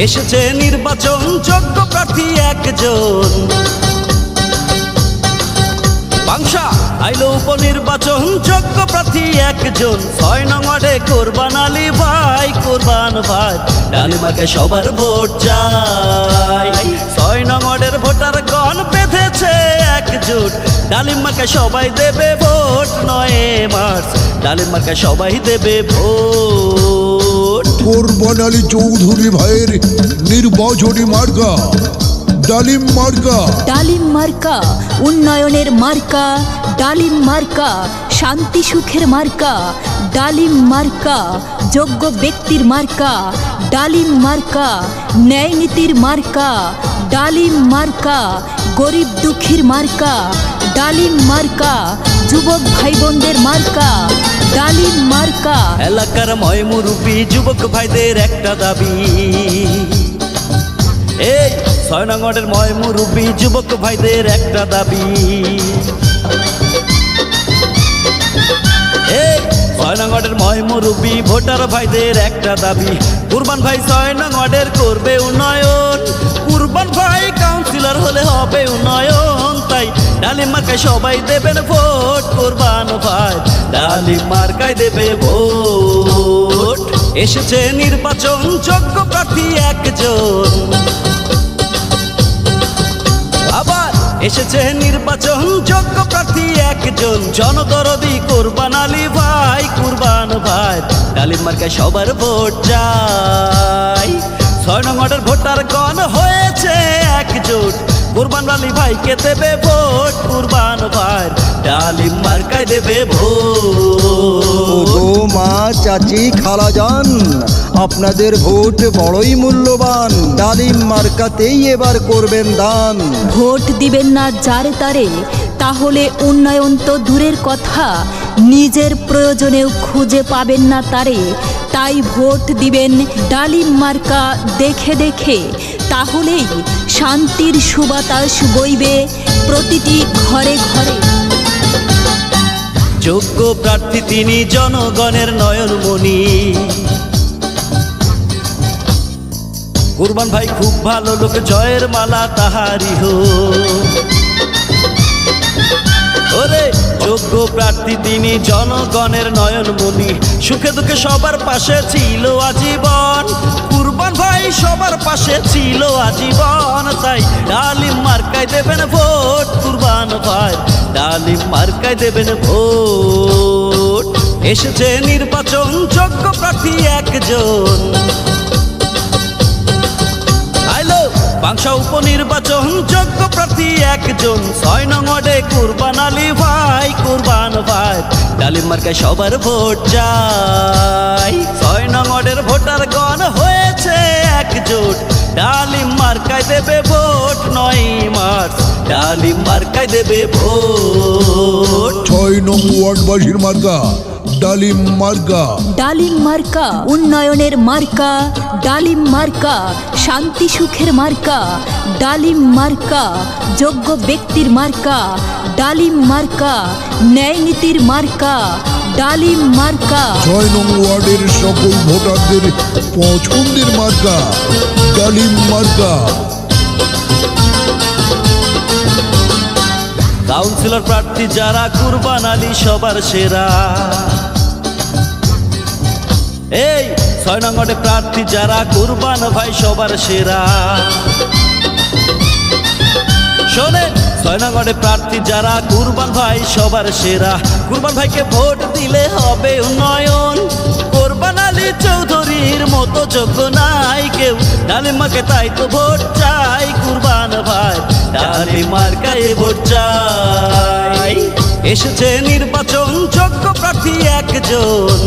এসেছে নির্বাচন যোগ্য প্রার্থী একজন। বাংশা আইলো উপনির্বাচন যোগ্য প্রার্থী একজন। ৬ নং ওয়ার্ডে কোরবান আলী ভাই, কোরবান ভাই ডালিমাকে সবার ভোট চাই। ৬ নং ওয়ার্ডের ভোটার গণ বেঁধেছে একজোট, ডালিমাকে সবাই দেবে ভোট। ৯ মার্চ ডালিমাকে সবাই দেবে ভোট। কোরবান আলী চৌধুরী ভাইয়ের নির্বাচনী মার্কা ডালিম মার্কা। ডালিম মার্কা উন্নয়নের মার্কা, ডালিম মার্কা শান্তি সুখের মার্কা, ডালিম মার্কা যোগ্য ব্যক্তির মার্কা, ডালিম মার্কা ন্যায় নীতির মার্কা, ডালিম মার্কা গরিব দুঃখীর মার্কা, ডালিম মার্কা যুবক ভাই বোনদের মার্কা, ডালিম মার্কা। এলাকার ময় মুরব্বী যুবক ভাইদের একটা দাবি, এই ৬ নং ওয়ার্ডের ময় মুরব্বী যুবক ভাইদের একটা দাবি, এই ৬ নং ওয়ার্ডের ময় মুরব্বী ভোটার ভাইদের একটা দাবি। কুরবান ভাই ৬ নং ওয়ার্ডের করবে উন্নয়ন, কুরবান ভাই কাউন্সিলর হলে হবে উন্নয়ন। তাই ডালিম মার্কায় সবাই দেবেন ভোট, কুরবান ভাই ডালিম মার্কায় দেবে ভোট। এসেছে নির্বাচন যোগ্য প্রার্থী একজন, আবার এসেছে নির্বাচন যোগ্য প্রার্থী একজন। জনদরদি কোরবান আলী ভাই, কোরবান ভাই ডালিম মার্কায় সবার ভোট চাই। ৬ নং ওয়ার্ডের ভোটার গণ হয়েছে একজোট, কোরবান আলী ভাইকে দেবে ভোট, কোরবান ভাই ডালিম মার্কায় দেবে ভোট। ও মা চাচি খালাজান, আপনাদের ভোট বড়ই মূল্যবান, ডালিম মার্কাতেই এবার করবেন দান। ভোট দিবেন না যারে তারে, তাহলে উন্নয়ন তো দূরের কথা, নিজের প্রয়োজনেও খুঁজে পাবেন না তারে। তাই ভোট দিবেন ডালিম মার্কা দেখে দেখে, তাহলেই শান্তির সুবাতাস বইবে প্রতিটি ঘরে ঘরে। যোগ্য প্রার্থী তিনি জনগণের নয়নমণি, কুরবান ভাই খুব ভালো লোক, জয়ের মালা তাহারি হো। ওরে যোগ্য প্রার্থী তিনি জনগণের নয়নমণি, সুখে দুঃখে সবার পাশে ছিল আজীবন, কুরবান ভাই সবার পাশে ছিল আজীবন। তাই ডালিম মার্কায় দেবেন ভোট, কুরবান ভাই ডালিম মার্কায় দেবেন ভোট। এসেছে নির্বাচন যোগ্য প্রার্থী একজন, বাংশা উপনির্বাচন যোগ্য প্রার্থী একজন। ৬ নং ওয়ার্ডে কোরবান আলী ভাই, কোরবান ভাই ডালিম মার্কায় সবার ভোট চাই। ৬ নং ওয়ার্ডের ভোটার গণ হয়েছে একজোট, ডালিম মার্কায় দেবে ভোট। ৯ মার্চ ডালিম মার্কায় দেবে ভোট। ৬ নং ওয়ার্ডবাসীর মার্কা ডালিম মার্কা। ডালিম মার্কা উন্নয়নের মার্কা, ডালিম মার্কা শান্তি সুখের মার্কা, ডালিম মার্কা যোগ্য ব্যক্তির মার্কা, ডালিম মার্কা ন্যায় নীতির মার্কা, ডালিম মার্কা ৬ নং ওয়ার্ডের সকল ভোটারদের পছন্দের মার্কা ডালিম মার্কা। কাউন্সিলর প্রার্থী যারা কুরবান আলী সবার সেরা, এই ৬ নং ওয়ার্ডে প্রার্থী যারা কুরবান ভাই সবার সেরা। শোনেন ৬ নং ওয়ার্ডে প্রার্থী যারা কুরবান ভাই সবার সেরা, কুরবান ভাইকে ভোট দিলে হবে উন্নয়ন, কোরবান আলী চৌধুরীর মতো যোগ্য নাই কেউ, ডালিম মার্কায় তাই তো ভোট চাই, কুরবান ভাই ডালিম মার্কায় ভোট চাই। এসেছে নির্বাচন যোগ্য প্রার্থী একজন,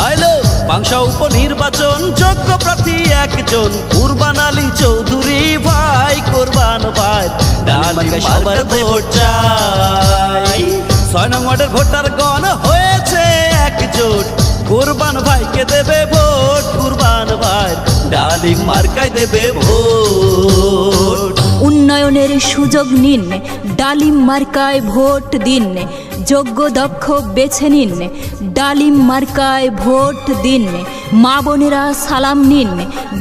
আইলো বাংশা উপনির্বাচন যোগ্য প্রার্থী একজন, কুরবান আলী চৌধুরী ভাই, কোরবান ভাই ডালিম সবার ভোট চাই। ৬ নং ওয়ার্ডের ভোটার গণ হয়েছে একজোট, কুরবান ভাইকে দেবে ভোট, কুরবান ভাই ডালিম মার্কায় দেবে ভোট। উন্নয়নের সুযোগ নিন, ডালিম মার্কায় ভোট দিন, যোগ্য দক্ষ বেছে নিন, ডালিম মার্কায় ভোট দিন। মা বোনেরা সালাম নিন,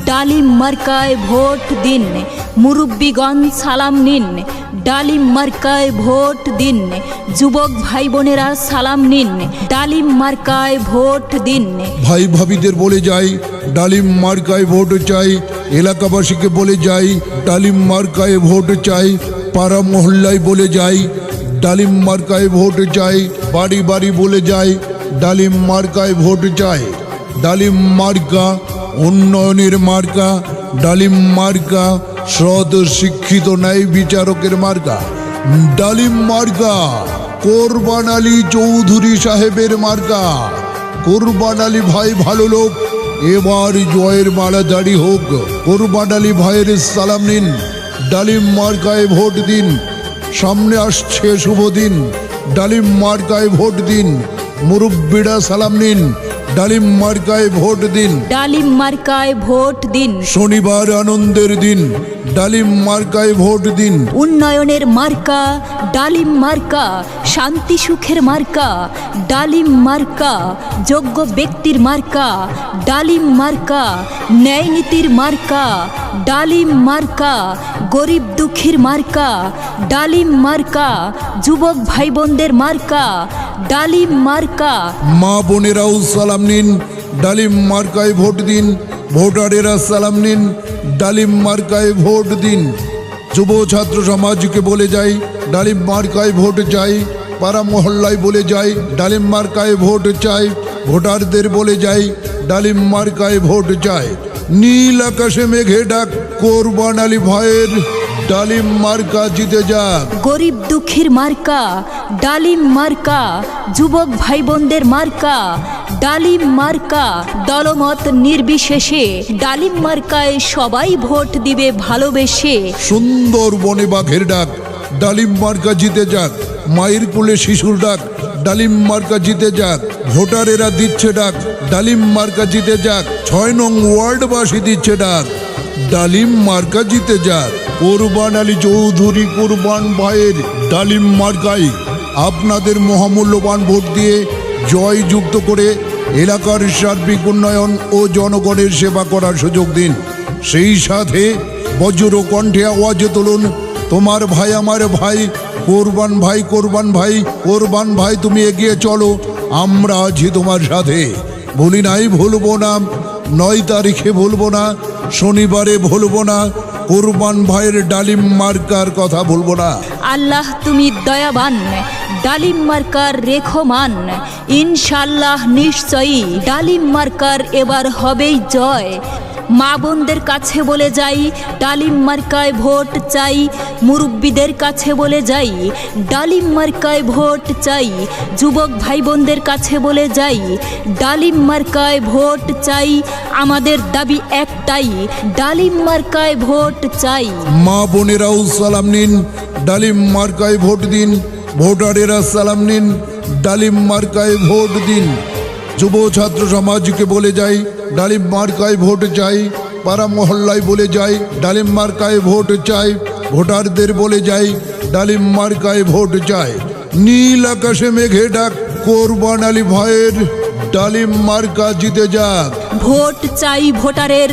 ডালিম মার্কায় ভোট দিন। মুরব্বিগণ সালাম নিন, ডালিম মার্কায় ভোট দিন। যুবক ভাই বোনেরা সালাম নিন, ডালিম মার্কায় ভোট দিন। ভাই ভাবিদের বলে যাই ডালিম মার্কায় ভোট চাই। এলাকাবাসীকে বলে যাই ডালিম মার্কায় ভোট চাই। পাড়া মহল্লায় বলে যাই ডালিম মার্কায় ভোট চাই। বাড়ি বাড়ি বলে যাই ডালিম মার্কায় ভোট চাই। ডালিম মার্কা উন্নয়নের মার্কা। ডালিম মার্কা সৎ শিক্ষিত ন্যায় বিচারকের মার্কা। ডালিম মার্কা কোরবান আলী চৌধুরী সাহেবের মার্কা। কোরবান আলী ভাই ভালো লোক, এবার জয়ের মালা জারি হোক। কোরবান আলী ভাইয়ের সালাম নিন, ডালিম মার্কায় ভোট দিন। সামনে আসছে শুভ দিন, ডালিম মার্কায় ভোট দিন। মুরব্বিরা সালাম নিন, ডালিম মার্কায় ভোট দিন। ডালিম মার্কায় ভোট দিন। শনিবার আনন্দের দিন, ডালিম মার্কায় ভোট দিন। উন্নয়নের মার্কা ডালিম মার্কা, শান্তি সুখের মার্কা ডালিম মার্কা, যোগ্য ব্যক্তির মার্কা ডালিম মার্কা, ন্যায় নীতির মার্কা ডালিম মার্কা, গরিব দুঃখীর মার্কা ডালিম মার্কা, যুবক ভাই বোনদের মার্কা ডালিম মার্কা। মা বোনেরাও সালাম নিন, ডালিম মার্কায় ভোট দিন। ভোটারেরা সালাম নিন, ডালিম মার্কায় ভোট দিন। যুব ছাত্র সমাজকে বলে যাই ডালিম মার্কায় ভোট চাই। পাড়া মহল্লায় বলে যাই ডালিম মার্কায় ভোট চাই। ভোটারদের বলে যাই ডালিম মার্কায় ভোট চাই। নীল আকাশে মেঘে ডাক, কোরবান আলী ভাইয়ের ডালিম মার্কা জিতে যাক। গরিব দুঃখীর মার্কা ডালিম মার্কা, যুবক ভাই বোনদের মার্কা ডালিম মার্কা। দলমত নির্বিশেষে ডালিম মার্কায় সবাই ভোট দিবে ভালোবেসে। সুন্দর বনে বাঘের ডাক, ডালিম মার্কা জিতে যাক। মায়ের কোলে শিশুর ডাক, ডালিম মার্কা জিতে যাক। ভোটারেরা দিচ্ছে ডাক, ডালিম মার্কা জিতে যাক। ৬ নং ওয়ার্ডবাসী দিচ্ছে ডাক, ডালিম মার্কা জিতে যাক। কোরবান আলী চৌধুরী কোরবান ভাইয়ের ডালিম মার্কায় আপনাদের মহামূল্যবান ভোট দিয়ে জয় যুক্ত করে এলাকার সার্বিক উন্নয়ন ও জনগণের সেবা করার সুযোগ দিন। সেই সাথে বজ্র কণ্ঠে আওয়াজে তুলুন, তোমার ভাই আমার ভাই, কোরবান ভাই কোরবান ভাই, কোরবান ভাই তুমি এগিয়ে চলো, আমরা আছি তোমার সাথে। ভুলি নাই ভুলবো না, ৯ তারিখে ভুলবো না, শনিবারে ভুলবো না, কোরবান ভাইয়ের ডালিম মার্কার কথা ভুলবো না। আল্লাহ তুমি দয়াবান, ডালিম মার্কার রেখমান, ইনশাল্লাহ নিশ্চয়ই ডালিম মার্কার এবার হবেই জয়। মা বোনদের কাছে বলে যাই ডালিম মার্কায় ভোট চাই। মুরব্বীদের কাছে বলে যাই ডালিম মার্কায় ভোট চাই। যুবক ভাই বোনদের কাছে বলে যাই ডালিম মার্কায় ভোট চাই। আমাদের দাবি একটাই, ডালিম মার্কায় ভোট চাই। মা বোনেরাও সালাম নিন, ডালিম মার্কায় ভোট দিন। ভোটারেরা সালাম নিন, ডালিম মার্কায় ভোট দিন। যুব ছাত্র সমাজকে বলে যাই ডালিম মার্কায় ভোট চাই। পাড়া মহল্লায় বলে যাই ডালিম মার্কায় ভোট চাই। ভোটারদের বলে যাই ডালিম মার্কায় ভোট চাই। নীল আকাশে মেঘে ডাক, কোরবান আলী ভাইয়ের ডালিম মার্কা জিতে যাক। ভোট চাই ভোটারের